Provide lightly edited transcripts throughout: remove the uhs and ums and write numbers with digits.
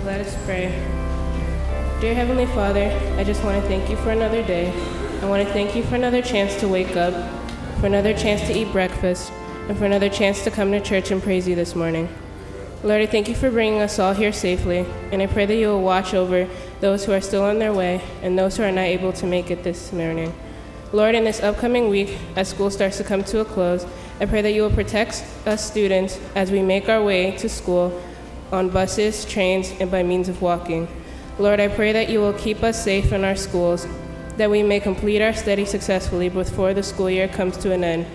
Let us pray. Dear Heavenly Father, I just want to thank you for another day. I want to thank you for another chance to wake up, for another chance to eat breakfast, and for another chance to come to church and praise you this morning. Lord, I thank you for bringing us all here safely, and I pray that you will watch over those who are still on their way and those who are not able to make it this morning. Lord, in this upcoming week, as school starts to come to a close, I pray that you will protect us students as we make our way to school on buses, trains, and by means of walking. Lord, I pray that you will keep us safe in our schools, that we may complete our study successfully before the school year comes to an end.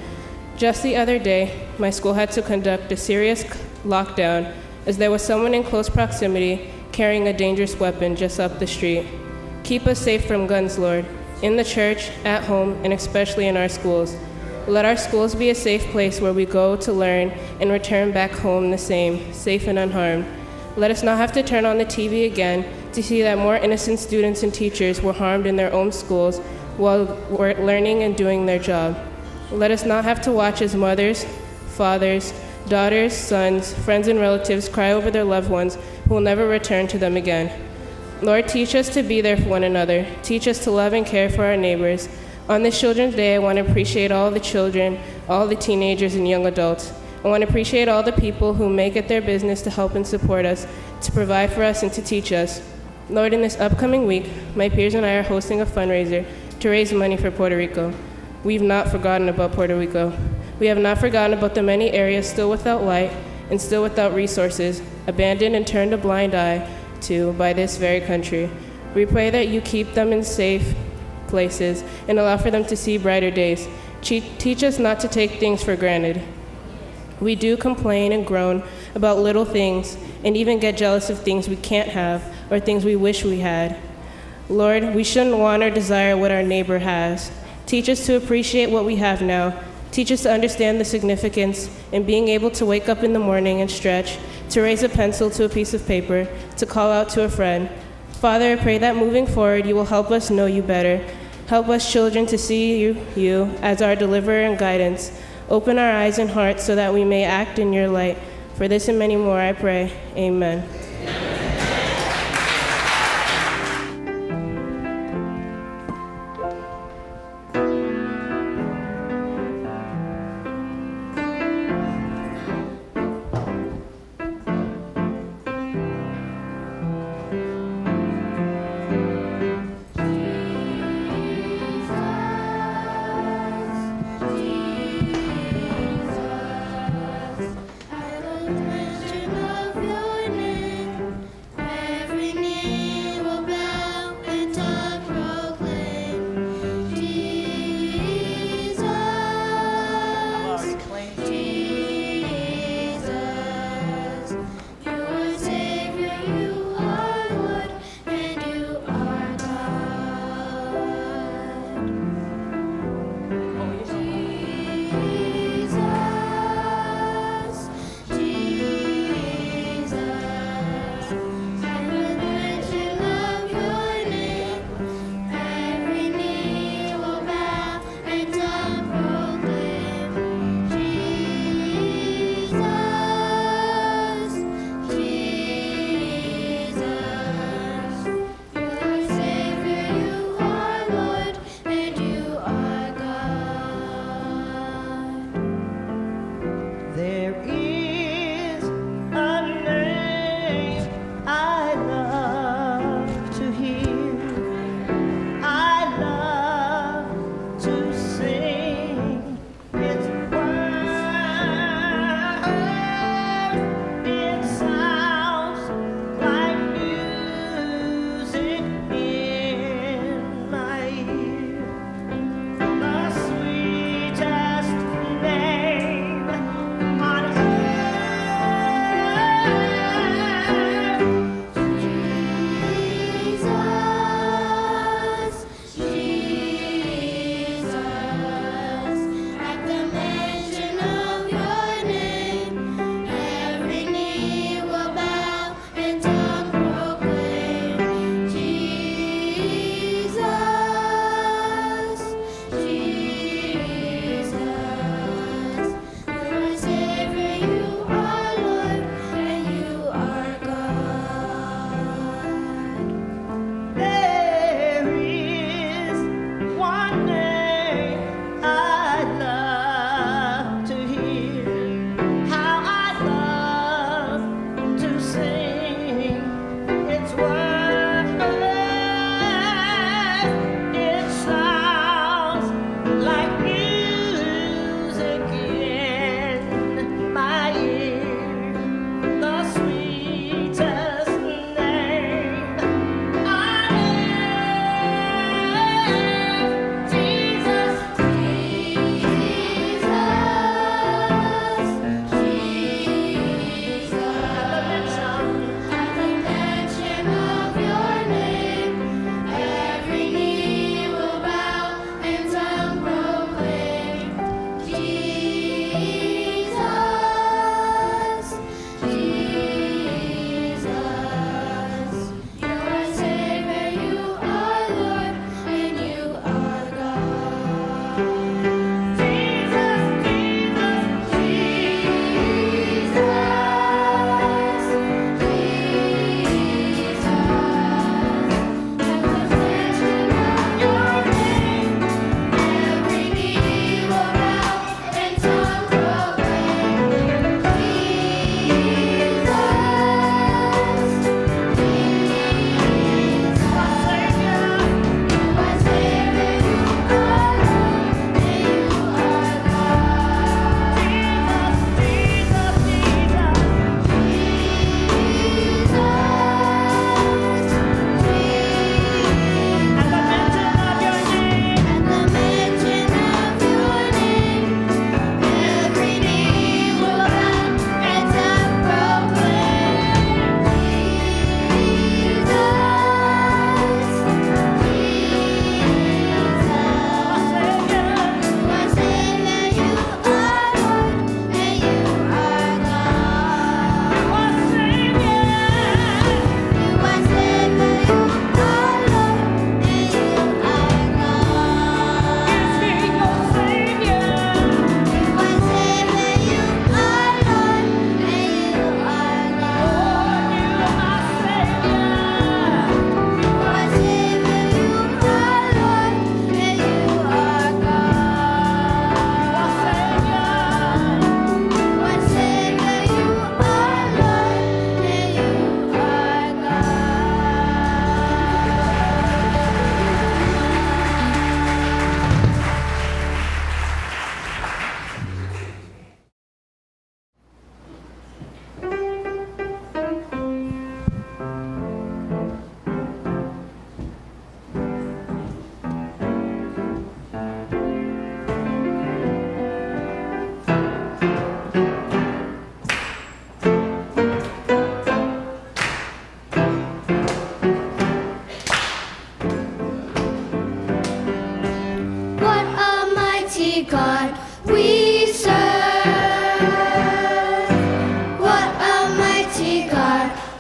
Just the other day, my school had to conduct a serious lockdown as there was someone in close proximity carrying a dangerous weapon just up the street. Keep us safe from guns, Lord, in the church, at home, and especially in our schools. Let our schools be a safe place where we go to learn and return back home the same, safe and unharmed. Let us not have to turn on the TV again to see that more innocent students and teachers were harmed in their own schools while learning and doing their job. Let us not have to watch as mothers, fathers, daughters, sons, friends, and relatives cry over their loved ones who will never return to them again. Lord, teach us to be there for one another. Teach us to love and care for our neighbors. On this Children's Day, I want to appreciate all the children, all the teenagers and young adults. I want to appreciate all the people who make it their business to help and support us, to provide for us, and to teach us. Lord, in this upcoming week, my peers and I are hosting a fundraiser to raise money for Puerto Rico. We've not forgotten about Puerto Rico. We have not forgotten about the many areas still without light and still without resources, abandoned and turned a blind eye to by this very country. We pray that you keep them in safe places and allow for them to see brighter days. Teach us not to take things for granted. We do complain and groan about little things and even get jealous of things we can't have or things we wish we had. Lord, we shouldn't want or desire what our neighbor has. Teach us to appreciate what we have now. Teach us to understand the significance in being able to wake up in the morning and stretch, to raise a pencil to a piece of paper, to call out to a friend. Father, I pray that moving forward, you will help us know you better. Help us children to see you as our deliverer and guidance. Open our eyes and hearts so that we may act in your light. For this and many more, I pray. Amen. Mention of your name.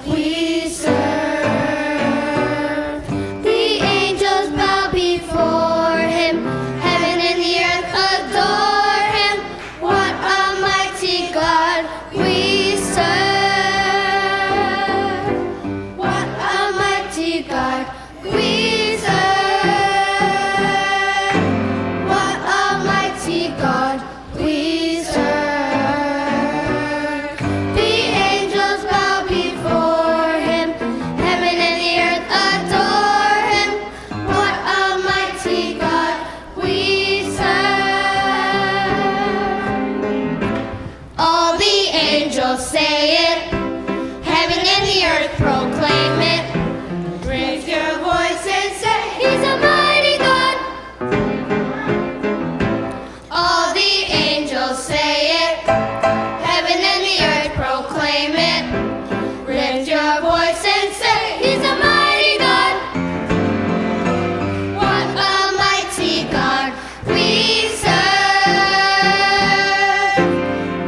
we serve. The angels bow before him, heaven and the earth adore him. What a mighty God we serve. What a mighty God we serve. What a mighty God we serve. The angels bow before him, heaven and the earth adore him. What a mighty God we serve. All the angels say it, heaven and the earth proclaim it. Raise your voice and say, he's a mighty God. All the angels say it, heaven and the earth proclaim it. Raise your voice and say, he's a mighty God. What a mighty God we serve.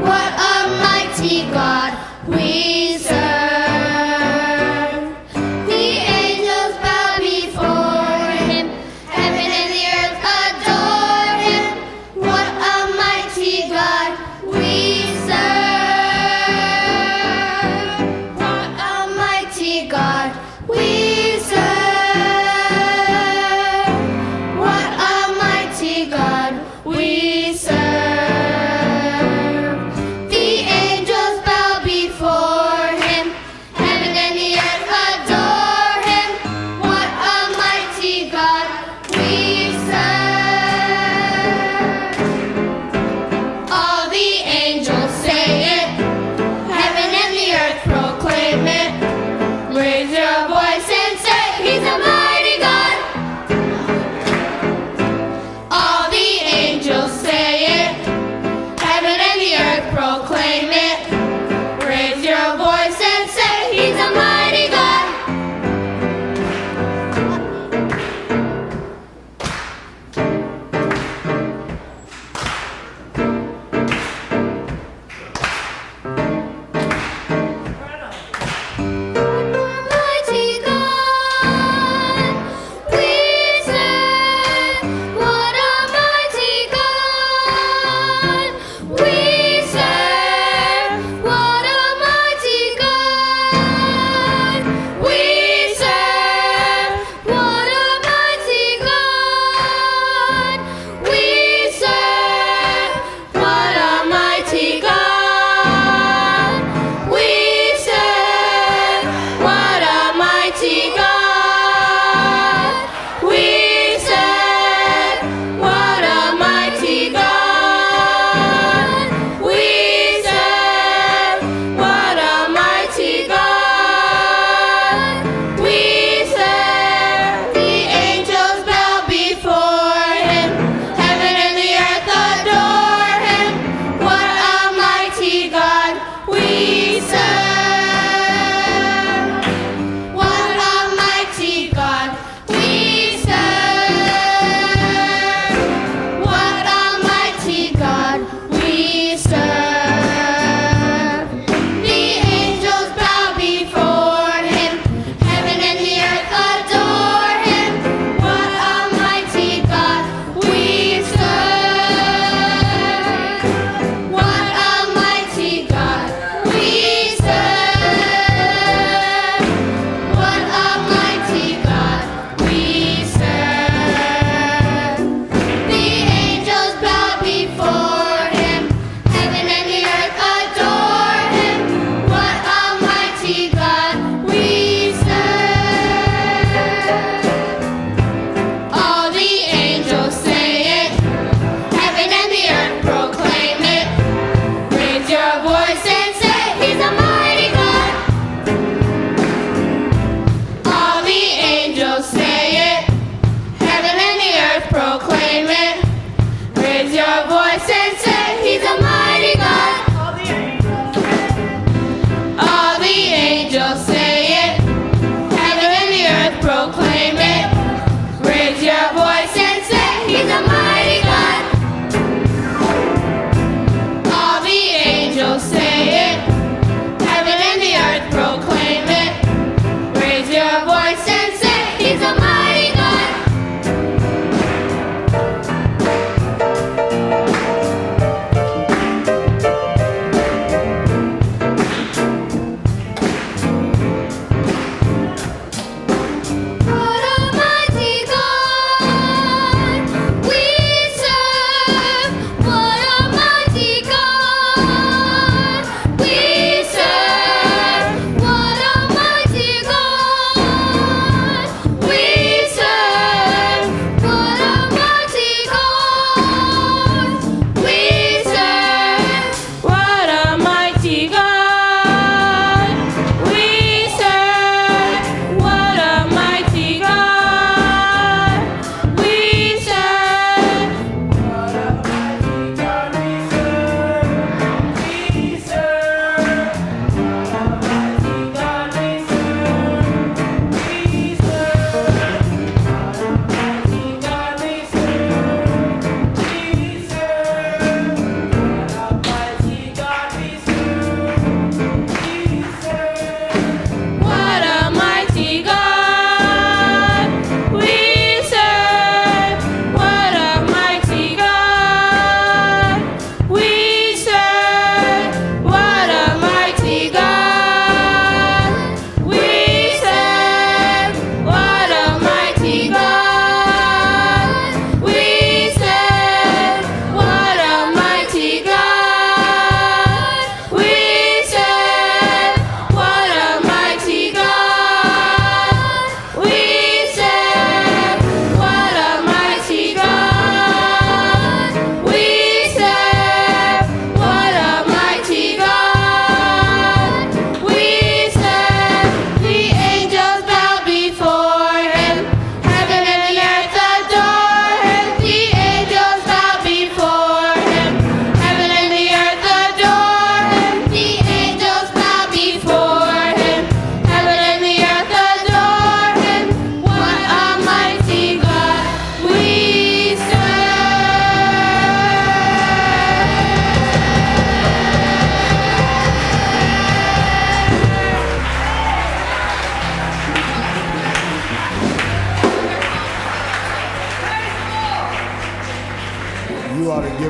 What a mighty God we serve. The angels bow before him, heaven and the earth adore him. What a mighty God we serve. What a mighty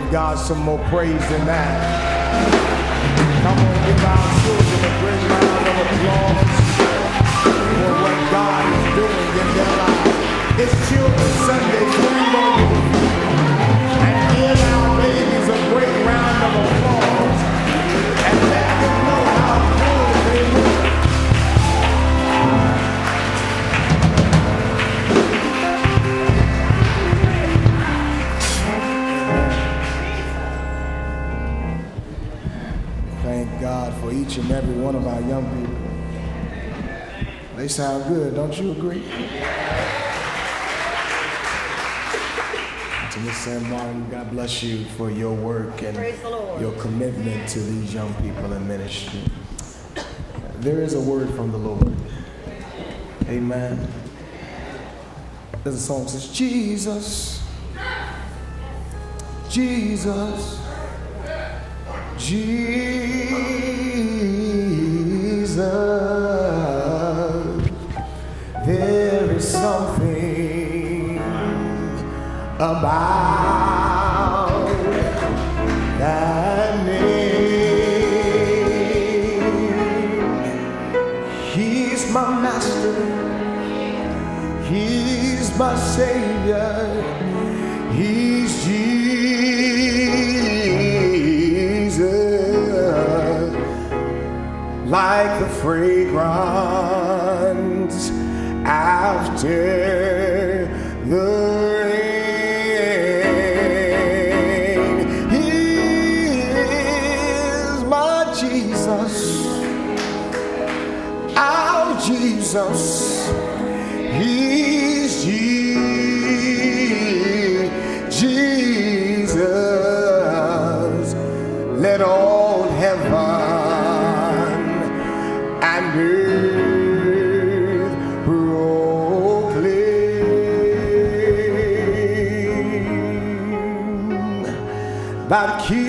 give God some more praise than that? Come on, give our children a great round of applause for what God is doing in their lives. It's Children's Sunday. Please don't and give our babies a great round of applause and let them know how good they look. Thank God for each and every one of our young people. They sound good, don't you agree? To Miss Sam Martin, God bless you for your work and your commitment to these young people in ministry. There is a word from the Lord. Amen. There's a song that says, Jesus, Jesus, Jesus, there is something about that name. He's my master, he's my savior, he's Jesus, like the fragrance after the rain. He is my Jesus, our Jesus. He's Jesus. Let all heaven and earth proclaim that kings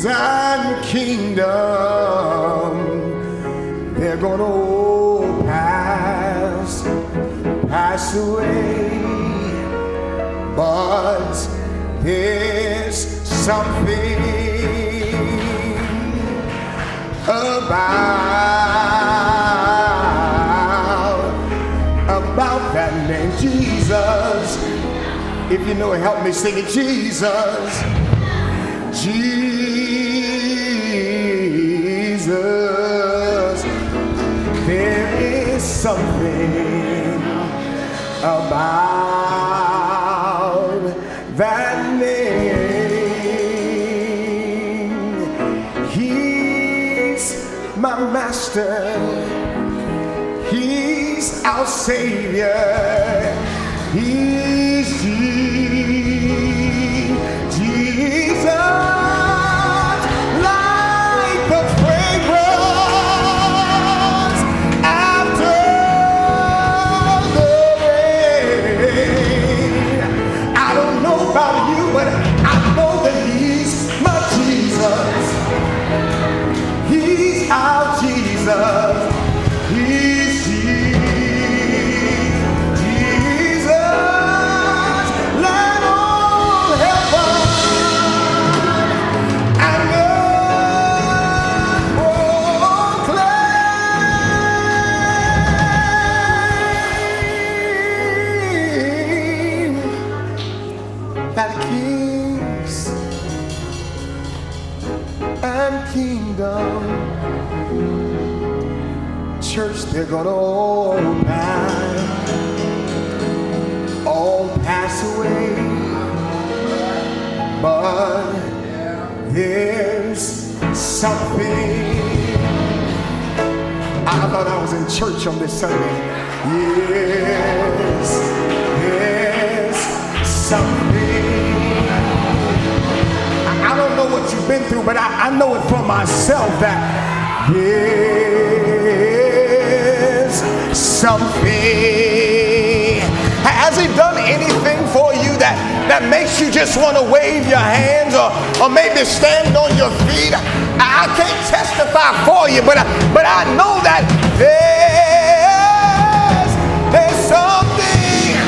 and kingdom, they're gonna pass away, but there's something about that name, Jesus. If you know it, help me sing it. Jesus, Jesus, there is something about that name. He's my master, he's our savior, he's Jesus, like the fragrance after the rain. I don't know about you, but I know that he's my Jesus. He's our Jesus. He's Jesus. Let all heaven and earth proclaim that kings and kingdom, church, they're gonna all pass away, but there's something. I thought I was in church on this Sunday. Yes, there's something. I don't know what you've been through, but I know it for myself that there's something. Has he done anything for you that makes you just want to wave your hands or maybe stand on your feet? I can't testify for you, but I know that there's something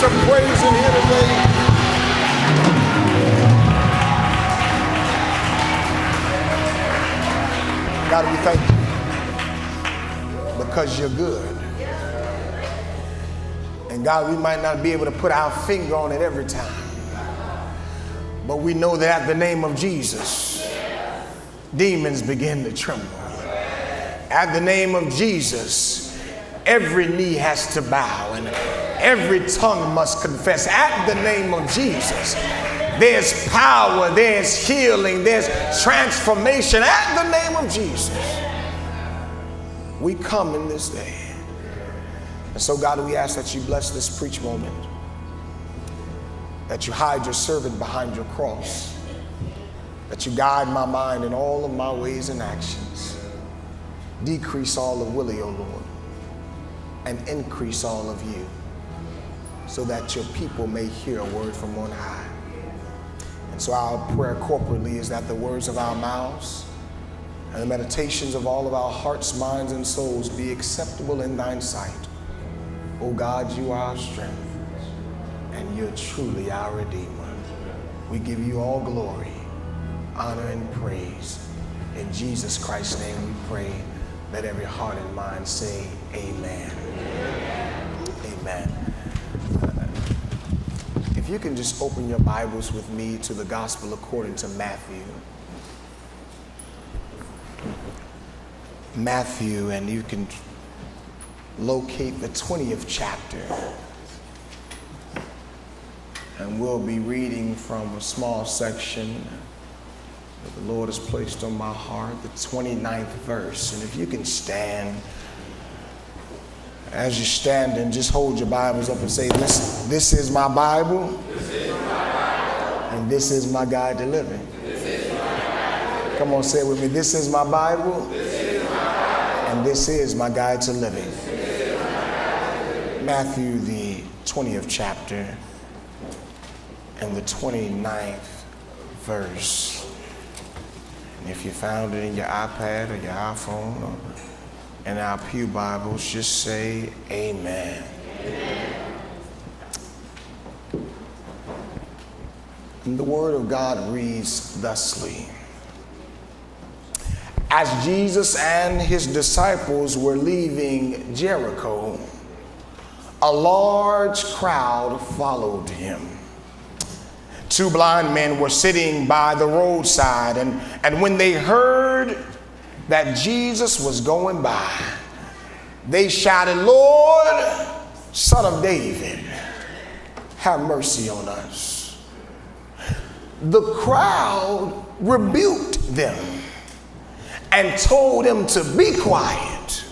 some praise in here today? God, we thank you because you're good. And God, we might not be able to put our finger on it every time, but we know that at the name of Jesus, demons begin to tremble. At the name of Jesus, every knee has to bow and every tongue must confess. At the name of Jesus, there's power, there's healing, there's transformation. At the name of Jesus, we come in this day. And so, God, we ask that you bless this preach moment, that you hide your servant behind your cross, that you guide my mind in all of my ways and actions. Decrease all of Willie, O Lord, and increase all of you, so that your people may hear a word from on high. And so our prayer corporately is that the words of our mouths and the meditations of all of our hearts, minds, and souls be acceptable in thine sight. O God, you are our strength, and you're truly our Redeemer. We give you all glory, honor, and praise. In Jesus Christ's name we pray. Let every heart and mind say amen. Amen. If you can just open your Bibles with me to the Gospel according to Matthew. Matthew, and you can locate the 20th chapter. And we'll be reading from a small section that the Lord has placed on my heart, the 29th verse. And if you can stand, as you're standing, just hold your Bibles up and say, this is my Bible, and this is my guide to living. Come on, say it with me. This is my Bible, and this is my guide to living. Matthew, the 20th chapter, and the 29th verse. And if you found it in your iPad or your iPhone or in our pew Bibles, just say amen. And the word of God reads thusly. As Jesus and his disciples were leaving Jericho, a large crowd followed him. Two blind men were sitting by the roadside, and when they heard that Jesus was going by, they shouted, "Lord, Son of David, have mercy on us." The crowd rebuked them and told them to be quiet,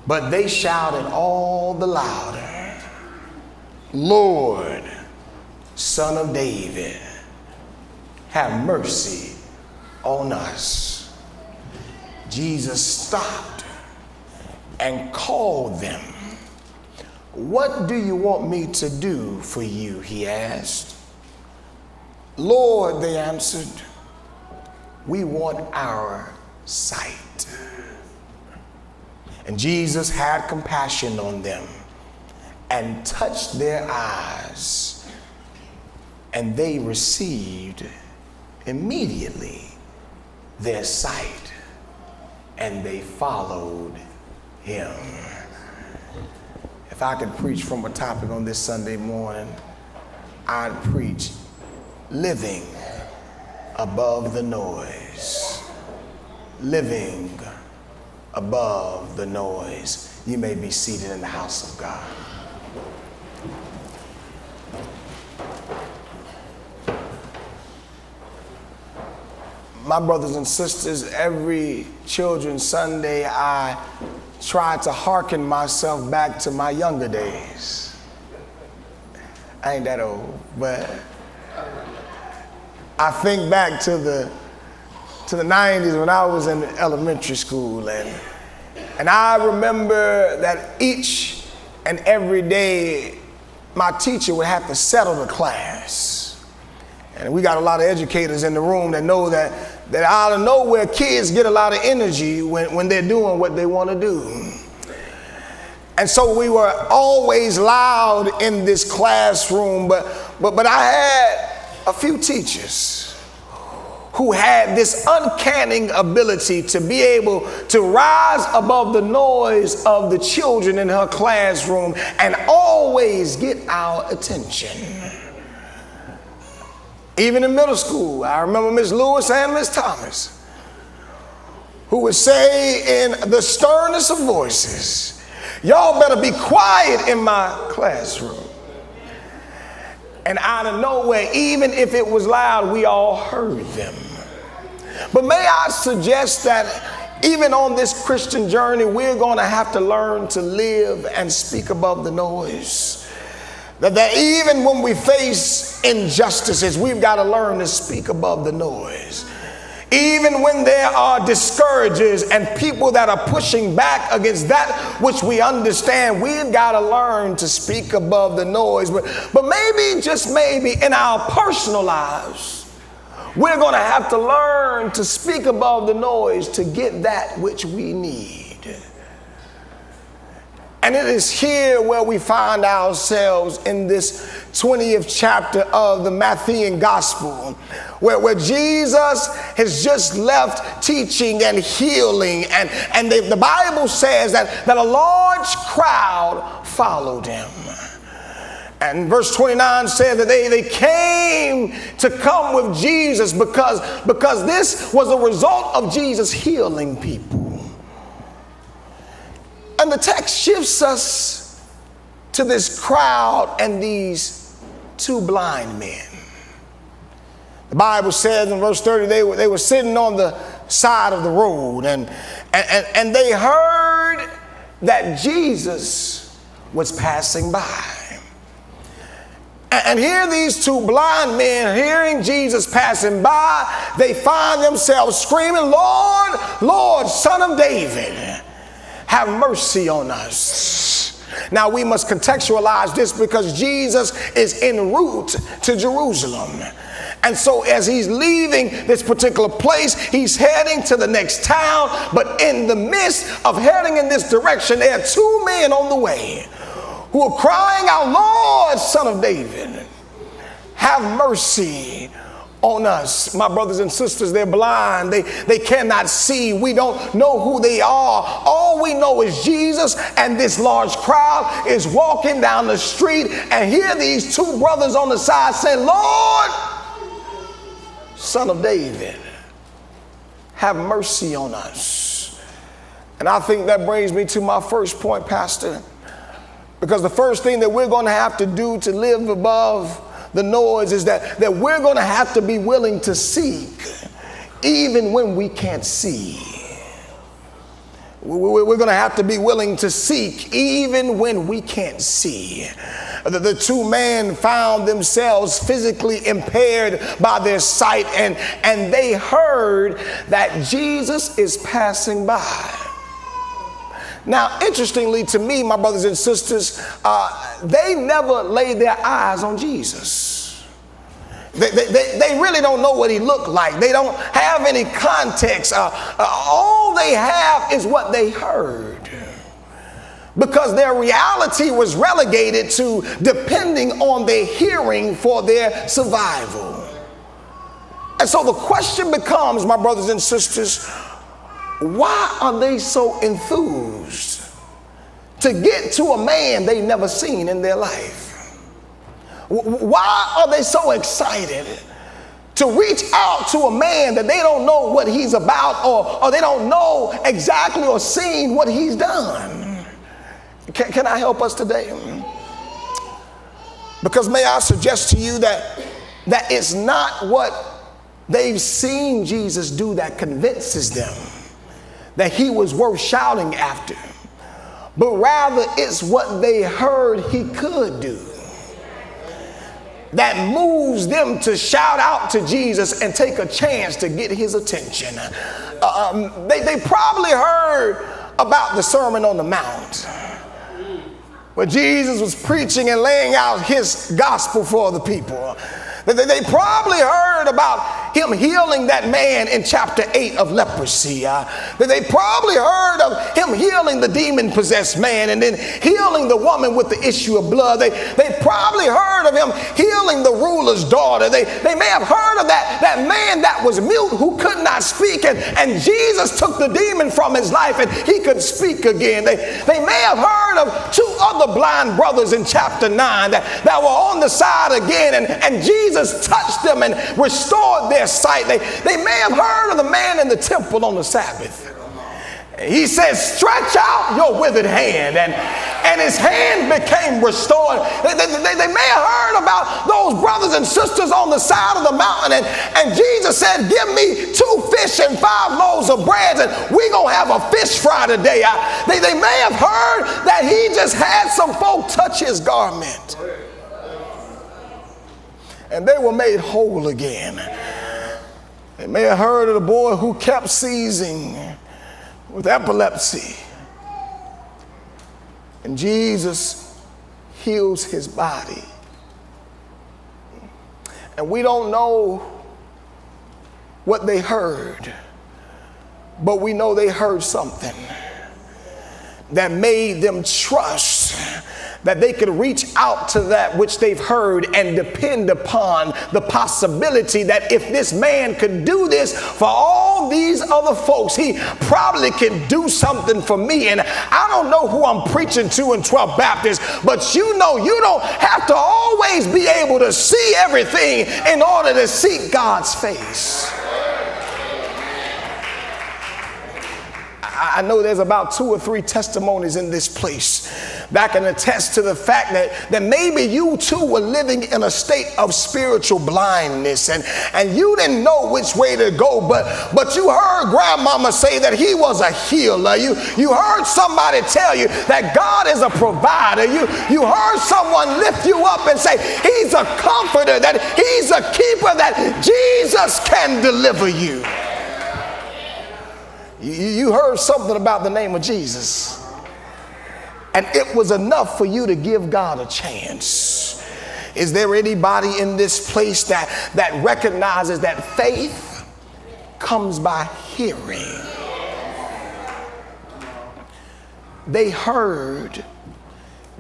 but they shouted all the louder, "Lord, Son of David, have mercy on us." Jesus stopped and called them. "What do you want me to do for you?" he asked. "Lord," they answered, "we want our sight." And Jesus had compassion on them and touched their eyes, and they received immediately their sight, and they followed him. If I could preach from a topic on this Sunday morning, I'd preach living above the noise. Living above the noise. You may be seated in the house of God. My brothers and sisters, every Children's Sunday, I try to hearken myself back to my younger days. I ain't that old, but I think back to the 90s when I was in elementary school, and I remember that each and every day my teacher would have to settle the class. And we got a lot of educators in the room that know that out of nowhere kids get a lot of energy when they're doing what they want to do. And so we were always loud in this classroom, but I had a few teachers who had this uncanny ability to be able to rise above the noise of the children in her classroom and always get our attention. Even in middle school, I remember Miss Lewis and Miss Thomas, who would say in the sternest of voices, "Y'all better be quiet in my classroom." And out of nowhere, even if it was loud, we all heard them. But may I suggest that even on this Christian journey, we're going to have to learn to live and speak above the noise. That even when we face injustices, we've got to learn to speak above the noise. Even when there are discouragers and people that are pushing back against that which we understand, we've got to learn to speak above the noise. But maybe, just maybe, in our personal lives, we're going to have to learn to speak above the noise to get that which we need. And it is here where we find ourselves in this 20th chapter of the Matthean Gospel, where Jesus has just left teaching and healing. And the Bible says that a large crowd followed him. And verse 29 said that they came to come with Jesus because this was a result of Jesus healing people. And the text shifts us to this crowd and these two blind men. The Bible says in verse 30, they were sitting on the side of the road and they heard that Jesus was passing by. And here these two blind men, hearing Jesus passing by, they find themselves screaming, "Lord, Lord, Son of David, have mercy on us." Now we must contextualize this because Jesus is en route to Jerusalem. And so as he's leaving this particular place, he's heading to the next town. But in the midst of heading in this direction, there are two men on the way who are crying out, "Lord, Son of David, have mercy on us." My brothers and sisters, they're blind. They cannot see. We don't know who they are. All we know is Jesus and this large crowd is walking down the street, and here these two brothers on the side saying, "Lord, Son of David, have mercy on us." And I think that brings me to my first point, Pastor, because the first thing that we're going to have to do to live above the noise is that we're going to have to be willing to seek even when we can't see. We're going to have to be willing to seek even when we can't see. The two men found themselves physically impaired by their sight, and they heard that Jesus is passing by. Now, interestingly to me, my brothers and sisters, they never laid their eyes on Jesus. They really don't know what he looked like. They don't have any context. All they have is what they heard, because their reality was relegated to depending on their hearing for their survival. And so the question becomes, my brothers and sisters, why are they so enthused to get to a man they never seen in their life? Why are they so excited to reach out to a man that they don't know what he's about, or they don't know exactly or seen what he's done? Can I help us today? Because may I suggest to you that it's not what they've seen Jesus do that convinces them that he was worth shouting after, but rather it's what they heard he could do that moves them to shout out to Jesus and take a chance to get his attention. They probably heard about the Sermon on the Mount, where Jesus was preaching and laying out his gospel for the people. They probably heard about him healing that man in chapter 8 of leprosy. They probably heard of him healing the demon-possessed man and then healing the woman with the issue of blood. They probably heard of him healing the ruler's daughter. They may have heard of that man that was mute who could not speak, and Jesus took the demon from his life and he could speak again. They may have heard of 2 other blind brothers in chapter 9 that were on the side again, and Jesus touched them and restored their sight. They may have heard of the man in the temple on the Sabbath. He says, stretch out your withered hand, and his hand became restored. They may have heard about those brothers and sisters on the side of the mountain, and Jesus said, give me 2 fish and 5 loaves of bread, and we're going to have a fish fry today. They may have heard that he just had some folk touch his garment, and they were made whole again. They may have heard of the boy who kept seizing with epilepsy, and Jesus heals his body. And we don't know what they heard, but we know they heard something that made them trust that they could reach out to that which they've heard and depend upon the possibility that if this man could do this for all these other folks, he probably can do something for me. And I don't know who I'm preaching to in 12th Baptist, but you know you don't have to always be able to see everything in order to seek God's face. I know there's about 2 or 3 testimonies in this place that can attest to the fact that maybe you too were living in a state of spiritual blindness and you didn't know which way to go, but you heard grandmama say that he was a healer. You heard somebody tell you that God is a provider. You heard someone lift you up and say he's a comforter, that he's a keeper, that Jesus can deliver you. You heard something about the name of Jesus, and it was enough for you to give God a chance. Is there anybody in this place that recognizes that faith comes by hearing? They heard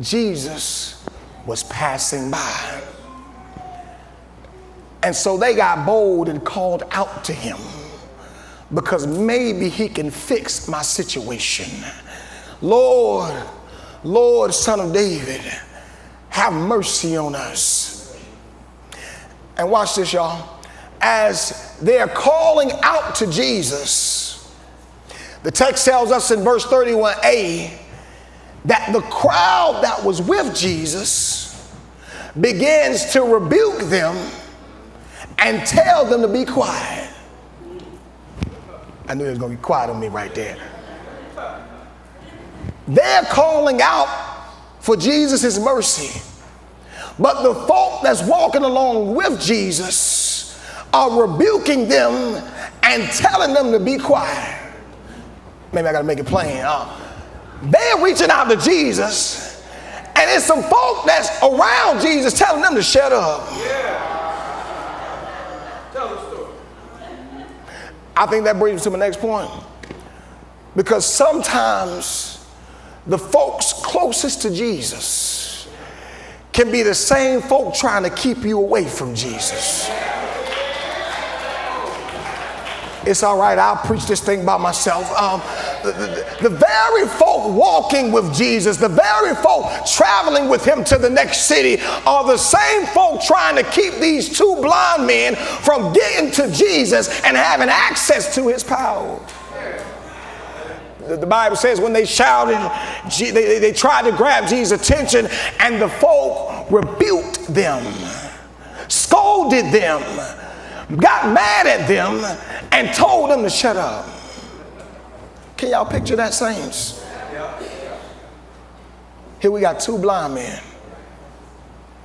Jesus was passing by, and so they got bold and called out to him, because maybe he can fix my situation. Lord, Son of David, have mercy on us. And watch this, y'all. As they're calling out to Jesus, the text tells us in verse 31a that the crowd that was with Jesus begins to rebuke them and tell them to be quiet. I knew it was going to be quiet on me right there. They're calling out for Jesus' mercy, but the folk that's walking along with Jesus are rebuking them and telling them to be quiet. Maybe I got to make it plain. They're reaching out to Jesus, and it's some folk that's around Jesus telling them to shut up. I think that brings me to my next point, because sometimes the folks closest to Jesus can be the same folk trying to keep you away from Jesus. It's all right, I'll preach this thing by myself. The very folk walking with Jesus, the very folk traveling with him to the next city, are the same folk trying to keep these 2 blind men from getting to Jesus and having access to his power. The Bible says when they shouted, they tried to grab Jesus' attention, and the folk rebuked them, scolded them, got mad at them, and told them to shut up. Can y'all picture that, saints? Here we got 2 blind men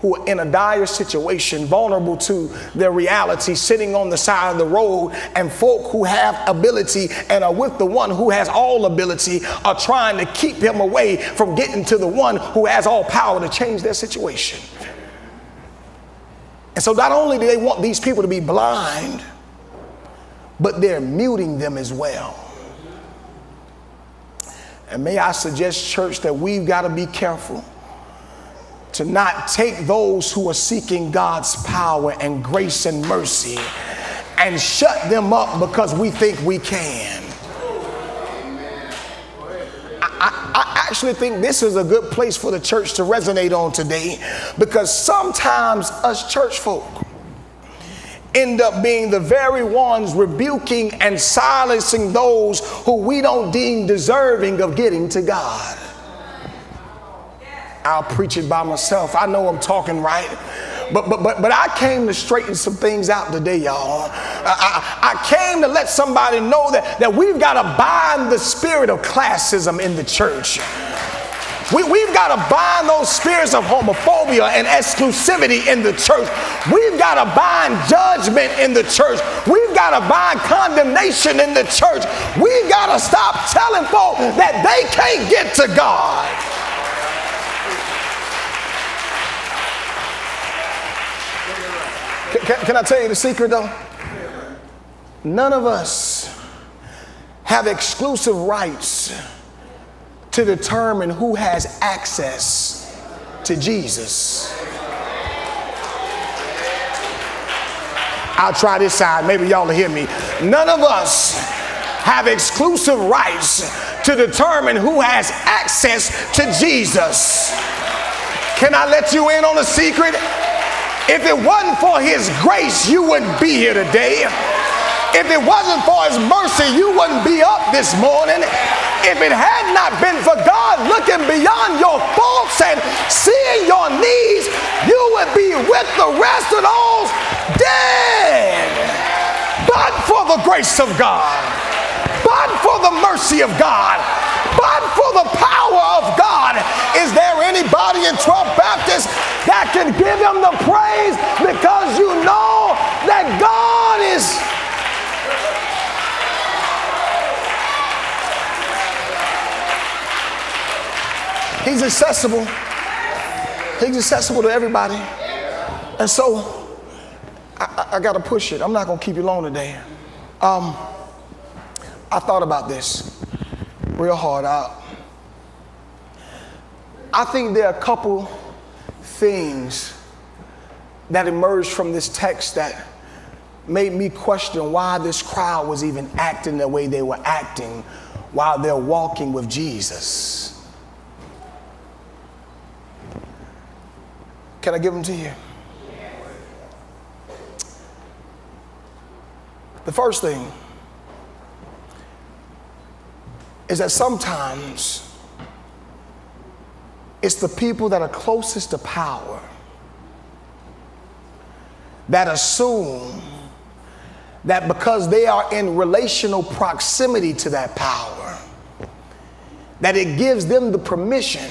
who are in a dire situation, vulnerable to their reality, sitting on the side of the road, and folk who have ability and are with the one who has all ability are trying to keep him away from getting to the one who has all power to change their situation. And so not only do they want these people to be blind, but they're muting them as well. And may I suggest, church, that we've got to be careful to not take those who are seeking God's power and grace and mercy and shut them up because we think we can. I actually think this is a good place for the church to resonate on today, because sometimes us church folk end up being the very ones rebuking and silencing those who we don't deem deserving of getting to God. I'll preach it by myself. I know I'm talking right. But I came to straighten some things out today, y'all. I came to let somebody know that we've got to bind the spirit of classism in the church. We've got to bind those spirits of homophobia and exclusivity in the church. We've got to bind judgment in the church. We've got to bind condemnation in the church. We've got to stop telling folk that they can't get to God. Can I tell you the secret though? None of us have exclusive rights to determine who has access to Jesus. I'll try this side, maybe y'all will hear me. None of us have exclusive rights to determine who has access to Jesus. Can I let you in on a secret? If it wasn't for his grace, you wouldn't be here today. If it wasn't for his mercy, you wouldn't be up this morning. If it had not been for God looking beyond your faults and seeing your needs, you would be with the rest of those dead. But for the grace of God, but for the mercy of God, but for the power of God, is there anybody in 12th Baptist that can give him the praise, because you know that God is... He's accessible. He's accessible to everybody. And so I got to push it. I'm not going to keep you long today. I thought about this real hard. I think there are a couple things that emerged from this text that made me question why this crowd was even acting the way they were acting while they're walking with Jesus. Can I give them to you? The first thing is that sometimes it's the people that are closest to power that assume that because they are in relational proximity to that power, that it gives them the permission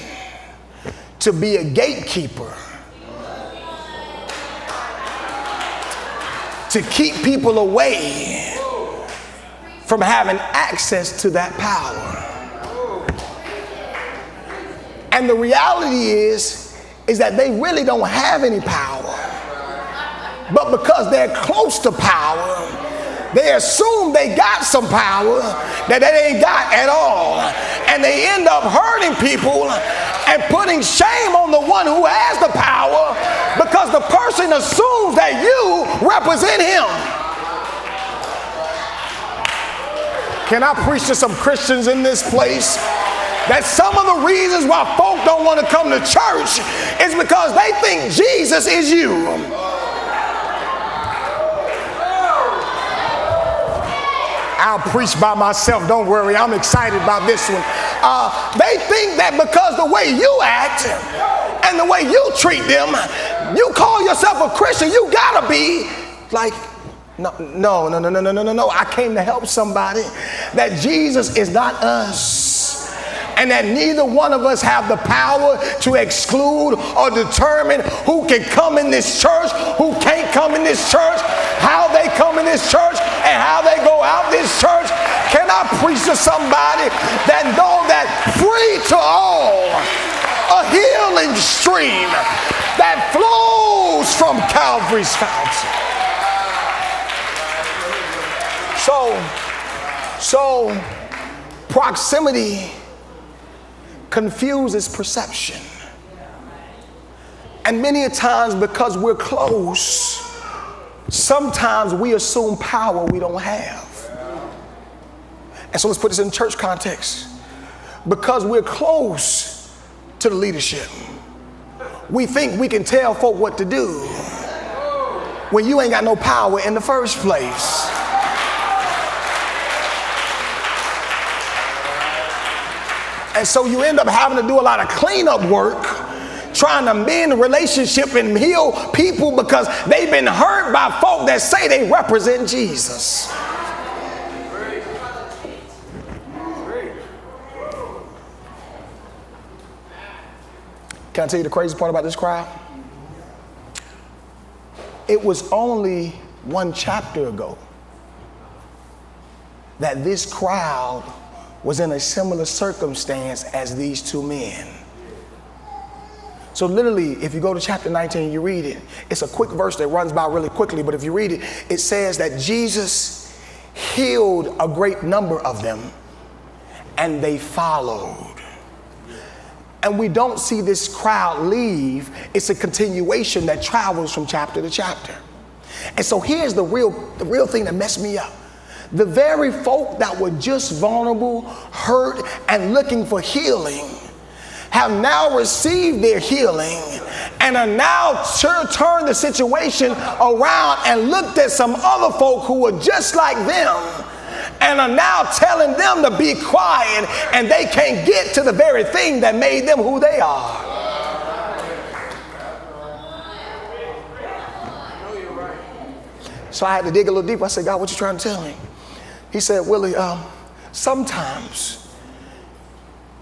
to be a gatekeeper, to keep people away from having access to that power. And the reality is that they really don't have any power. But because they're close to power, they assume they got some power that they ain't got at all. And they end up hurting people and putting shame on the one who has the power, because the person assumes that you represent him. Can I preach to some Christians in this place? That some of the reasons why folk don't want to come to church is because they think Jesus is you. I'll preach by myself, don't worry, I'm excited about this one. They think that because the way you act and the way you treat them, you call yourself a Christian, you gotta be like, no. I came to help somebody that Jesus is not us, and that neither one of us have the power to exclude or determine who can come in this church, who can't come in this church, how they come in this church, and how they go out this church. Can I preach to somebody that know that free to all, a healing stream that flows from Calvary's fountain? So proximity confuses perception. And many a times, because we're close, sometimes we assume power we don't have. And so let's put this in church context. Because we're close to the leadership, we think we can tell folk what to do when you ain't got no power in the first place. And so you end up having to do a lot of cleanup work, trying to mend the relationship and heal people because they've been hurt by folk that say they represent Jesus. Can I tell you the crazy part about this crowd? It was only one chapter ago that this crowd was in a similar circumstance as these two men. So literally, if you go to chapter 19, you read it, it's a quick verse that runs by really quickly, but if you read it, it says that Jesus healed a great number of them and they followed. And we don't see this crowd leave. It's a continuation that travels from chapter to chapter. And so here's the real thing that messed me up. The very folk that were just vulnerable, hurt, and looking for healing have now received their healing and are now turned the situation around and looked at some other folk who were just like them and are now telling them to be quiet, and they can't get to the very thing that made them who they are. So I had to dig a little deeper. I said, God, what you trying to tell me? He said, Willie, sometimes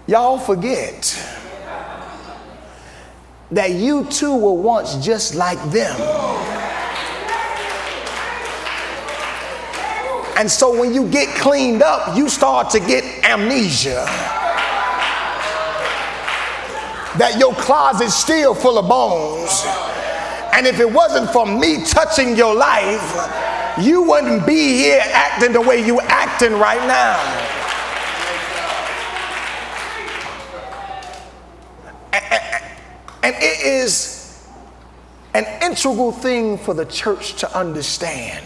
y'all forget that you too were once just like them. And so when you get cleaned up, you start to get amnesia. That your closet's still full of bones. And if it wasn't for me touching your life, you wouldn't be here acting the way you acting right now. And it is an integral thing for the church to understand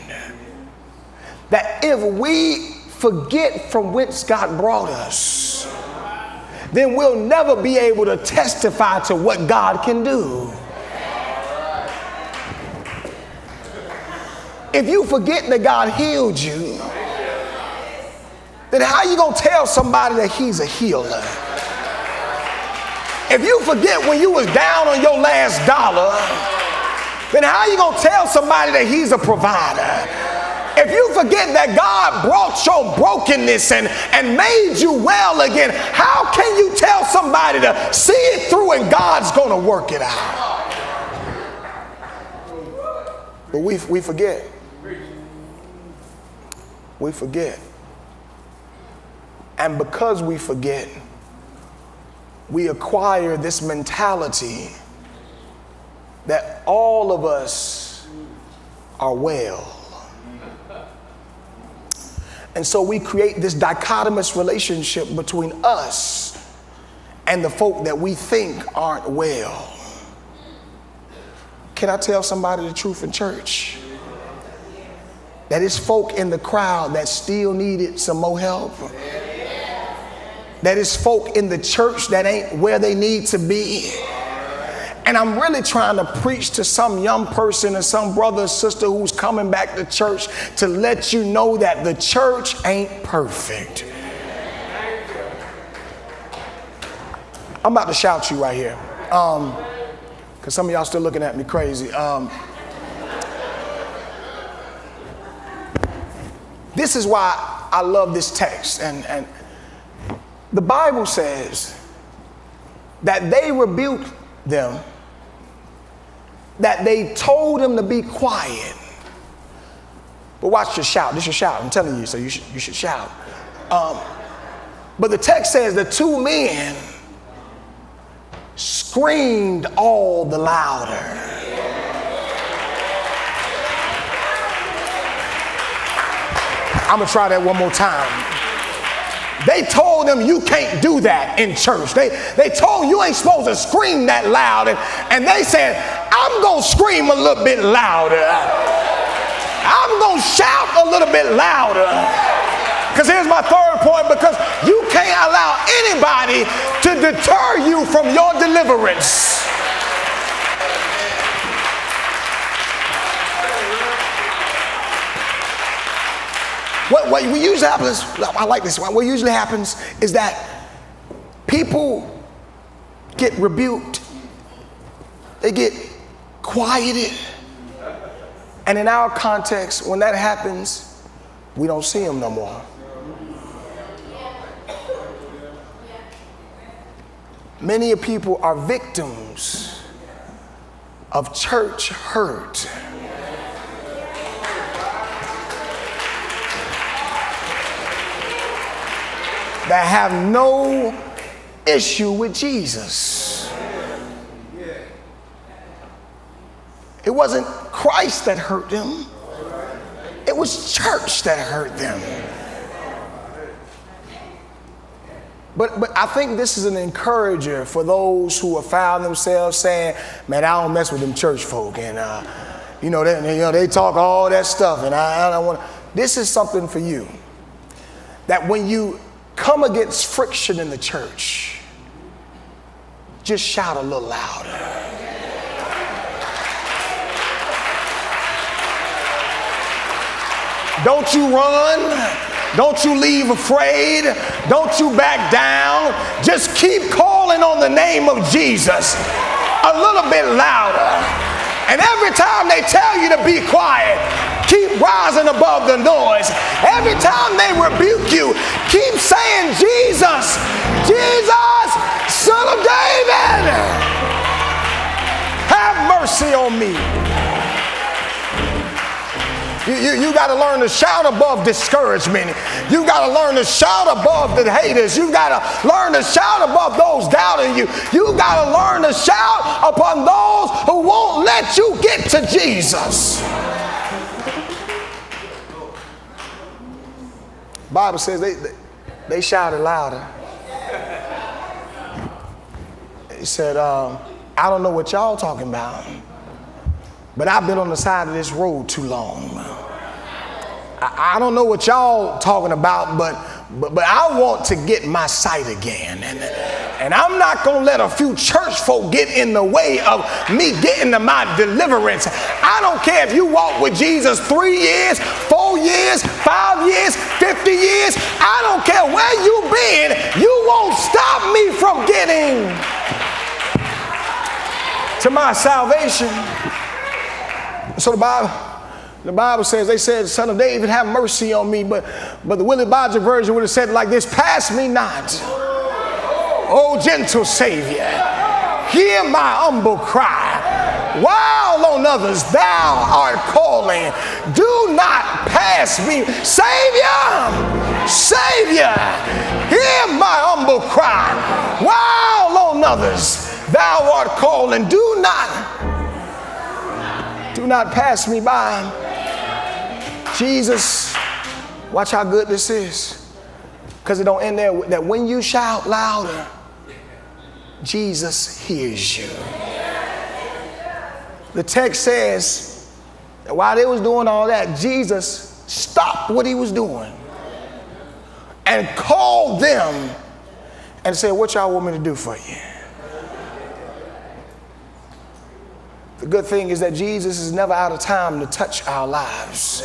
that if we forget from whence God brought us, then we'll never be able to testify to what God can do. If you forget that God healed you, then how you gonna tell somebody that he's a healer? If you forget when you was down on your last dollar, then how you gonna tell somebody that he's a provider? If you forget that God brought your brokenness and made you well again, how can you tell somebody to see it through and God's gonna work it out? But we forget. We forget. And because we forget, we acquire this mentality that all of us are well. And so we create this dichotomous relationship between us and the folk that we think aren't well. Can I tell somebody the truth in church? That it's folk in the crowd that still needed some more help. That it's folk in the church that ain't where they need to be. And I'm really trying to preach to some young person or some brother or sister who's coming back to church to let you know that the church ain't perfect. I'm about to shout you right here. Because some of y'all still looking at me crazy. This is why I love this text. And the Bible says that they rebuked them, that they told them to be quiet. But watch your shout. This is your shout. I'm telling you, so you should shout. But the text says the two men screamed all the louder. I'm going to try that one more time. They told them you can't do that in church. They told you ain't supposed to scream that loud. And they said, I'm going to scream a little bit louder. I'm going to shout a little bit louder. Because here's my third point, because you can't allow anybody to deter you from your deliverance. What usually happens, I like this one, what usually happens is that people get rebuked, they get quieted, and in our context, when that happens, we don't see them no more. Many people are victims of church hurt. That have no issue with Jesus. It wasn't Christ that hurt them. It was church that hurt them. But I think this is an encourager for those who have found themselves saying, man, I don't mess with them church folk. And, they talk all that stuff. And I don't want to. This is something for you. That when you come against friction in the church, just shout a little louder. Don't you run. Don't you leave afraid. Don't you back down. Just keep calling on the name of Jesus a little bit louder. And every time they tell you to be quiet, keep rising above the noise. Every time they rebuke you, keep saying, Jesus, Jesus, Son of David, have mercy on me. You got to learn to shout above discouragement. You got to learn to shout above the haters. You got to learn to shout above those doubting you. You got to learn to shout upon those who won't let you get to Jesus. Bible says they shouted louder. He said, I don't know what y'all talking about, but I've been on the side of this road too long. I don't know what y'all talking about, but I want to get my sight again. And I'm not going to let a few church folk get in the way of me getting to my deliverance. I don't care if you walk with Jesus 3 years, 4 years, 5 years, 50 years. I don't care where you've been. You won't stop me from getting to my salvation. So the Bible says, they said, Son of David, have mercy on me. But the Willie Bodrick version would have said it like this: pass me not, O gentle Savior, hear my humble cry. While on others thou art calling, do not pass me. Savior, Savior, hear my humble cry. While on others thou art calling, do not pass me by. Jesus, watch how good this is. Because it don't end there. That when you shout louder, Jesus hears you. The text says that while they was doing all that, Jesus stopped what he was doing and called them and said, what y'all want me to do for you? The good thing is that Jesus is never out of time to touch our lives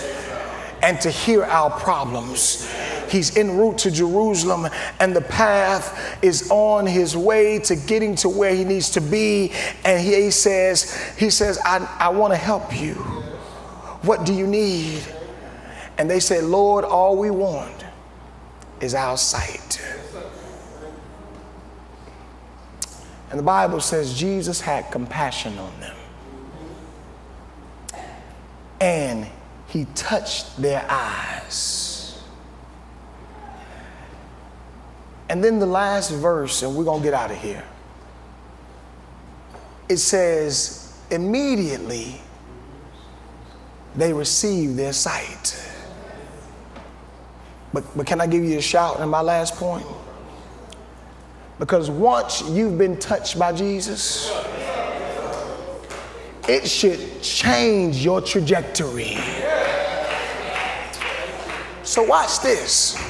and to hear our problems. He's en route to Jerusalem, and the path is on his way to getting to where he needs to be. And he says, I want to help you. What do you need? And they said, Lord, all we want is our sight. And the Bible says Jesus had compassion on them. And he touched their eyes. And then the last verse, and we're going to get out of here. It says, immediately they received their sight. But can I give you a shout in my last point? Because once you've been touched by Jesus, it should change your trajectory. So watch this.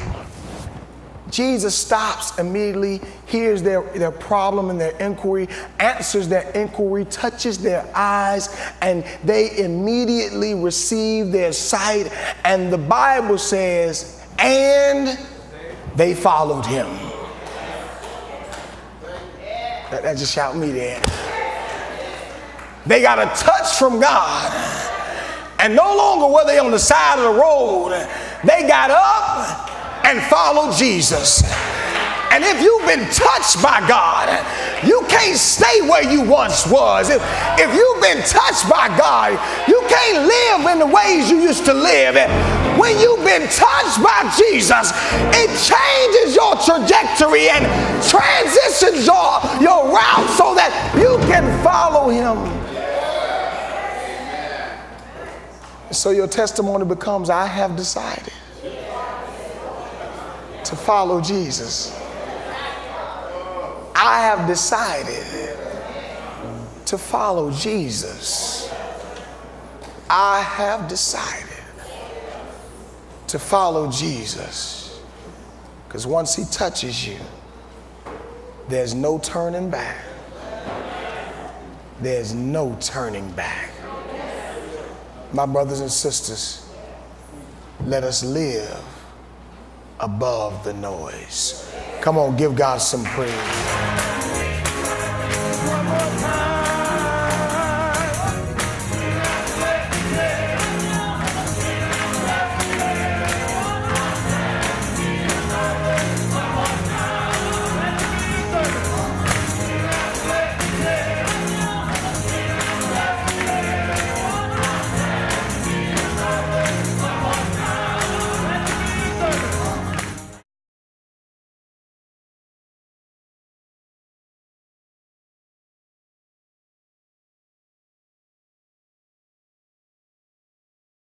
Jesus stops immediately, hears their problem and their inquiry, answers their inquiry, touches their eyes, and they immediately receive their sight. And the Bible says, and they followed him. That just shout me there. They got a touch from God, and no longer were they on the side of the road. They got up and followed Jesus. And if you've been touched by God, you can't stay where you once was. If you've been touched by God, you can't live in the ways you used to live. When you've been touched by Jesus, it changes your trajectory and transitions your route so that you can follow him. So your testimony becomes, I have decided to follow Jesus. I have decided to follow Jesus. I have decided to follow Jesus. Because once he touches you, there's no turning back. There's no turning back. My brothers and sisters, let us live above the noise. Come on, give God some praise.